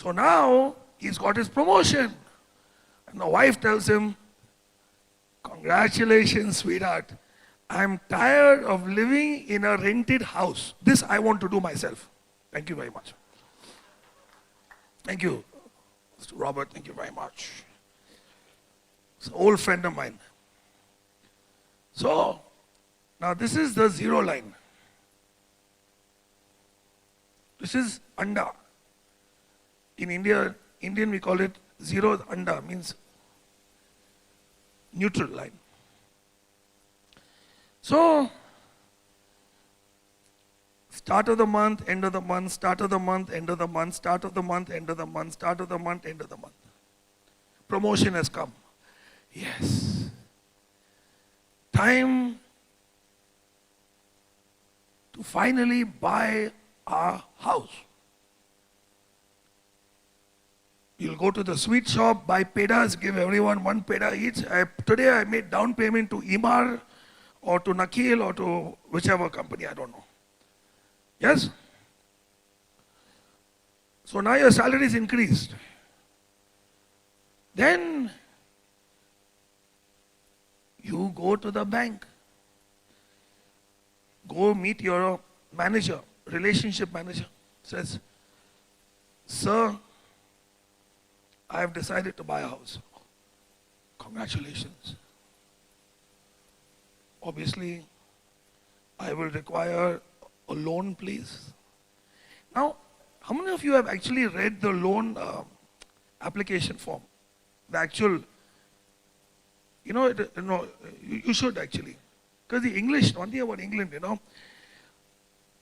So now he's got his promotion. And the wife tells him, congratulations, sweetheart. I'm tired of living in a rented house. This I want to do myself. Thank you very much. Thank you, Mr. Robert. Thank you very much. It's an old friend of mine. So, now this is the zero line. This is anda. In Indian we call it zero anda, means neutral line. So, start of the month, end of the month, start of the month, end of the month, start of the month, end of the month, start of the month, end of the month. Promotion has come. Yes. Time to finally buy a house. You'll go to the sweet shop, buy pedas, give everyone one peda each. Today I made down payment to Imar or to Nakil or to whichever company, I don't know. Yes? So now your salary is increased. Then you go to the bank. Go meet your manager, relationship manager. Says, sir, I have decided to buy a house. Congratulations. Obviously, I will require a loan, please. Now, how many of you have actually read the loan application form? The actual, you should actually. Because the English, one thing about England,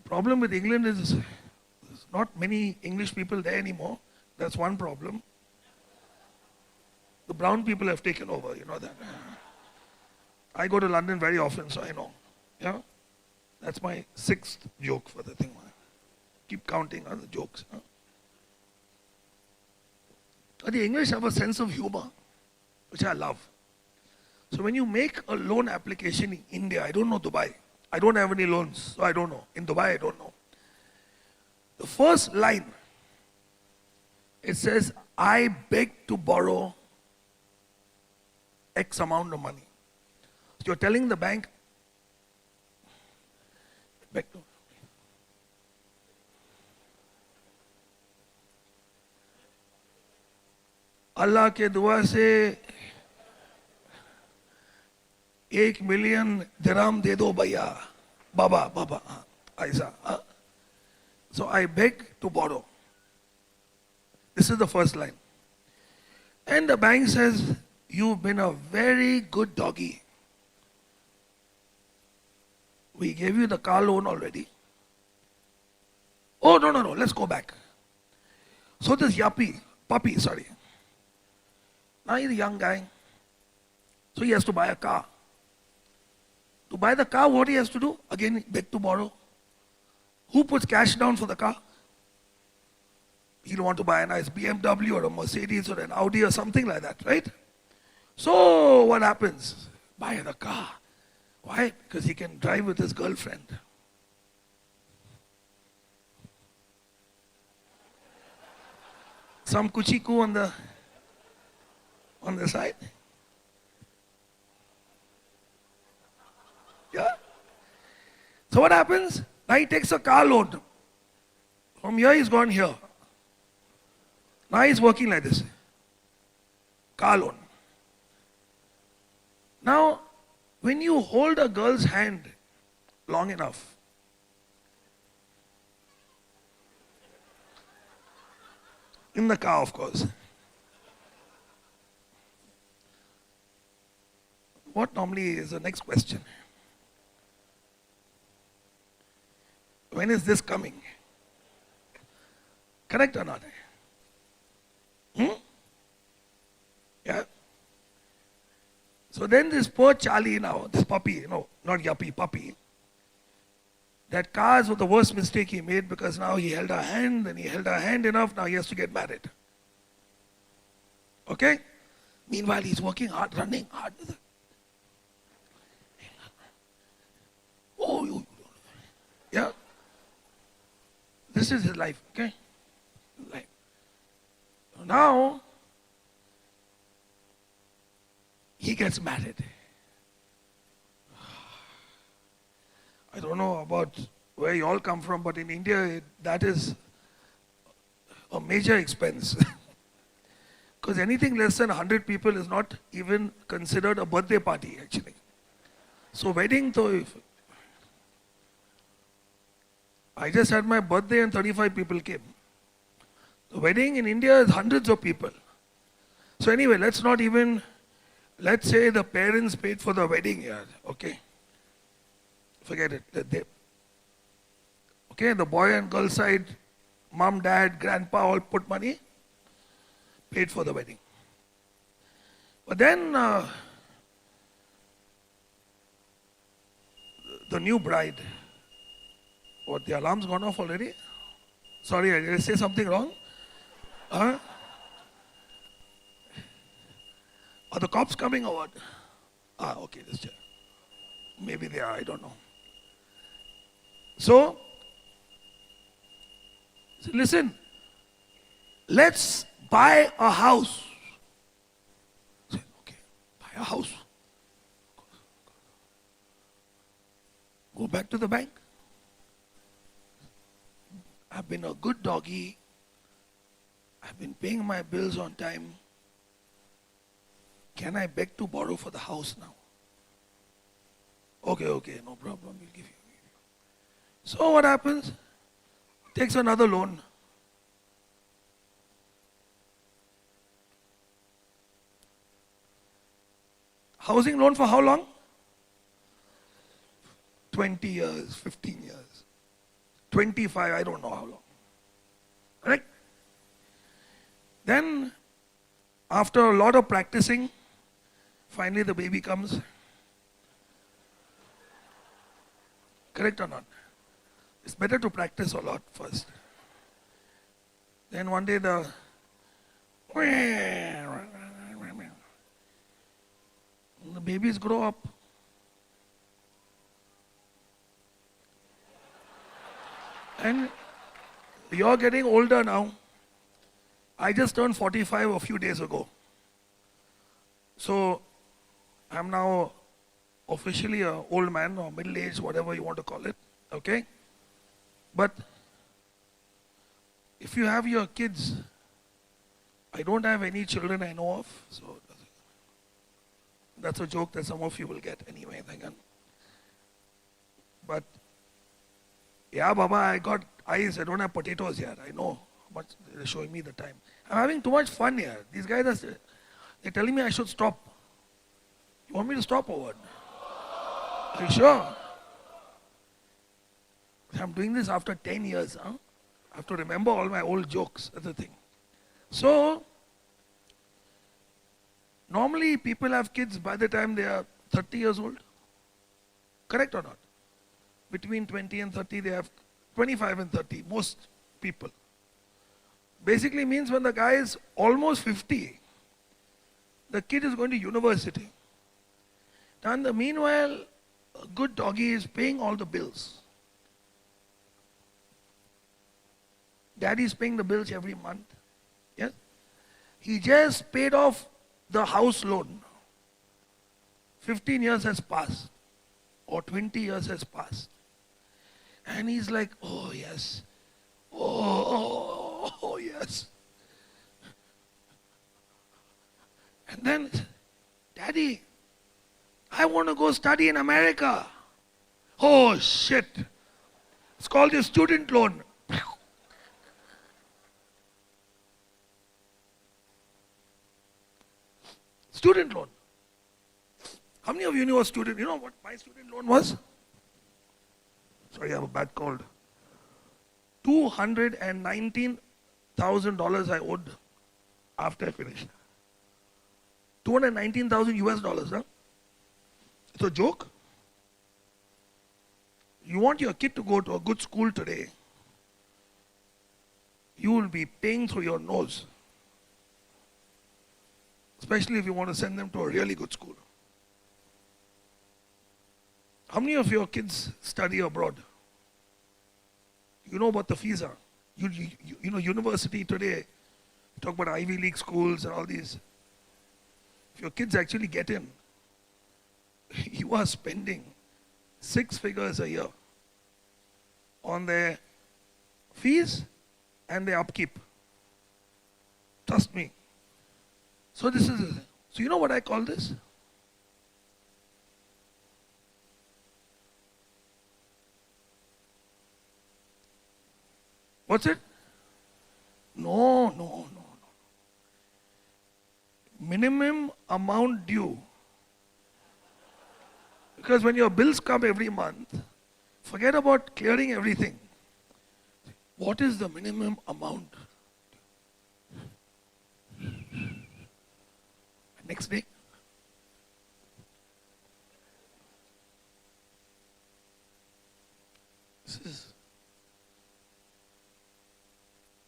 problem with England is there's not many English people there anymore. That's one problem. The brown people have taken over, you know that. I go to London very often, so I know. Yeah? That's my 6th joke for the thing. Keep counting on the jokes. Huh? But the English have a sense of humor, which I love. So when you make a loan application in India, I don't know Dubai. I don't have any loans, so I don't know. In Dubai, I don't know. The first line, it says, I beg to borrow X amount of money. So you're telling the bank, beg to. अल्लाह के दुआ से 1 million dirham दे दो भैया, Baba, ऐसा. So I beg to borrow. This is the first line. And the bank says, you've been a very good doggy. We gave you the car loan already. Oh, no, let's go back. So this puppy, now he's a young guy. So he has to buy a car. To buy the car, what he has to do? Again, beg to borrow. Who puts cash down for the car? He'll want to buy a nice BMW or a Mercedes or an Audi or something like that, right? So what happens? Buy the car. Why? Because he can drive with his girlfriend. Some kuchiku on the side. Yeah? So what happens? Now he takes a car loan. From here he's gone here. Now he's working like this. Car loan. Now, when you hold a girl's hand long enough, in the car, of course, what normally is the next question? When is this coming? Correct or not? Yeah? So then this poor Charlie now, this puppy, not yuppie, puppy, that cars was the worst mistake he made because now he held her hand and he held her hand enough, now he has to get married. Okay? Meanwhile, he's working hard, running hard. Oh, yeah? This is his life, okay? Life. now he gets married. I don't know about where you all come from, but in India, that is a major expense. Because anything less than 100 people is not even considered a birthday party, actually. So wedding, though, I just had my birthday and 35 people came. The wedding in India is hundreds of people. So anyway, let's say the parents paid for the wedding here, okay? Forget it. Okay, the boy and girl side, mom, dad, grandpa all put money, paid for the wedding. But then the new bride, what, the alarm's gone off already? Sorry, did I say something wrong? Huh? Are the cops coming or what? Okay, just check. Maybe they are, I don't know. So listen, let's buy a house. Okay, buy a house. Go back to the bank. I've been a good doggy. I've been paying my bills on time. Can I beg to borrow for the house now? Okay, no problem, we'll give you. So what happens? Takes another loan. Housing loan for how long? 20 years, 15 years, 25, I don't know how long. Correct? Then, after a lot of practicing, finally the baby comes. Correct or not? It's better to practice a lot first. Then one day the babies grow up. And you're getting older now. I just turned 45 a few days ago. So I'm now officially an old man or middle-aged, whatever you want to call it. Okay? But if you have your kids, I don't have any children I know of, so that's a joke that some of you will get anyway. But yeah, Baba, I got eyes, I don't have potatoes here. I know how much they're showing me the time. I'm having too much fun here. These guys they're telling me I should stop. You want me to stop or what? Are you sure? I'm doing this after 10 years. Huh? I have to remember all my old jokes. That's the thing. So, normally people have kids by the time they are 30 years old. Correct or not? Between 20 and 30, they have 25 and 30, most people. Basically means when the guy is almost 50, the kid is going to university. And meanwhile, a good doggy is paying all the bills. Daddy is paying the bills every month. Yes? He just paid off the house loan. 15 years has passed. Or 20 years has passed. And he's like, oh yes. Oh yes. And then, Daddy, I want to go study in America. Oh shit. It's called a student loan. Student loan. How many of you knew a student? You know what my student loan was? Sorry, I have a bad cold. $219,000 I owed after I finished. 219,000 US dollars, huh? It's a joke. You want your kid to go to a good school today, you will be paying through your nose. Especially if you want to send them to a really good school. How many of your kids study abroad? You know what the fees are. You know, university today, Talk about Ivy League schools and all these. If your kids actually get in, you are spending 6 figures a year on their fees and their upkeep. Trust me. So so you know what I call this? What's it? No. Minimum amount due. Because when your bills come every month, forget about clearing everything. What is the minimum amount? Next day.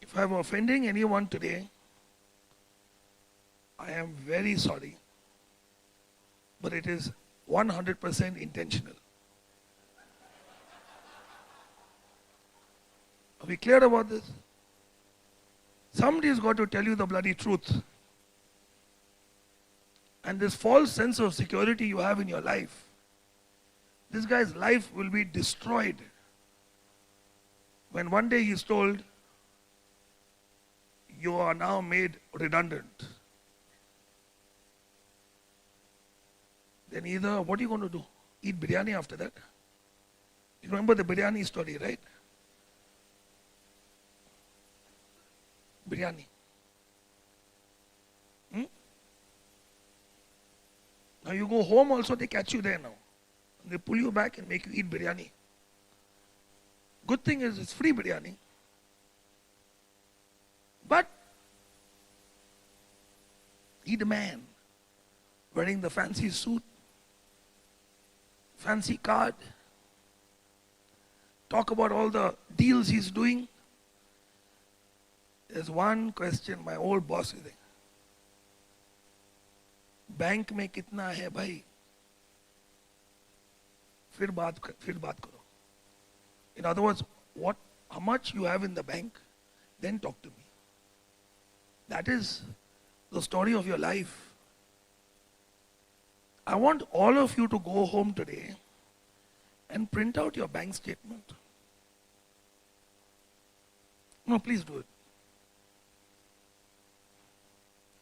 If I'm offending anyone today, I am very sorry. But it is 100% intentional. Are we clear about this? Somebody's got to tell you the bloody truth. And this false sense of security you have in your life, this guy's life will be destroyed when one day he's told, you are now made redundant. Then either, what are you going to do? Eat biryani after that? You remember the biryani story, right? Biryani. Now you go home also, they catch you there now. They pull you back and make you eat biryani. Good thing is it's free biryani. But he the man wearing the fancy suit, fancy card, talk about all the deals he's doing. There's one question my old boss is saying. Bank में कितना है भाई फिर बात करो. In other words, how much you have in the bank, then talk to me. That is the story of your life. I want all of you to go home today and print out your bank statement. No, please do it.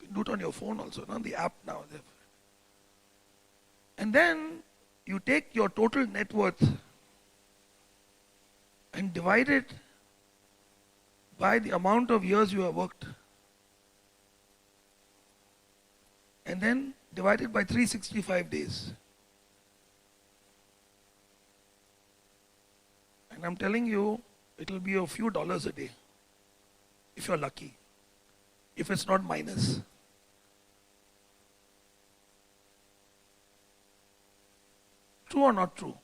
You can do it on your phone also, on the app now. And then you take your total net worth and divide it by the amount of years you have worked. And then divide it by 365 days. And I'm telling you, it will be a few dollars a day, if you're lucky, if it's not minus. True or not true?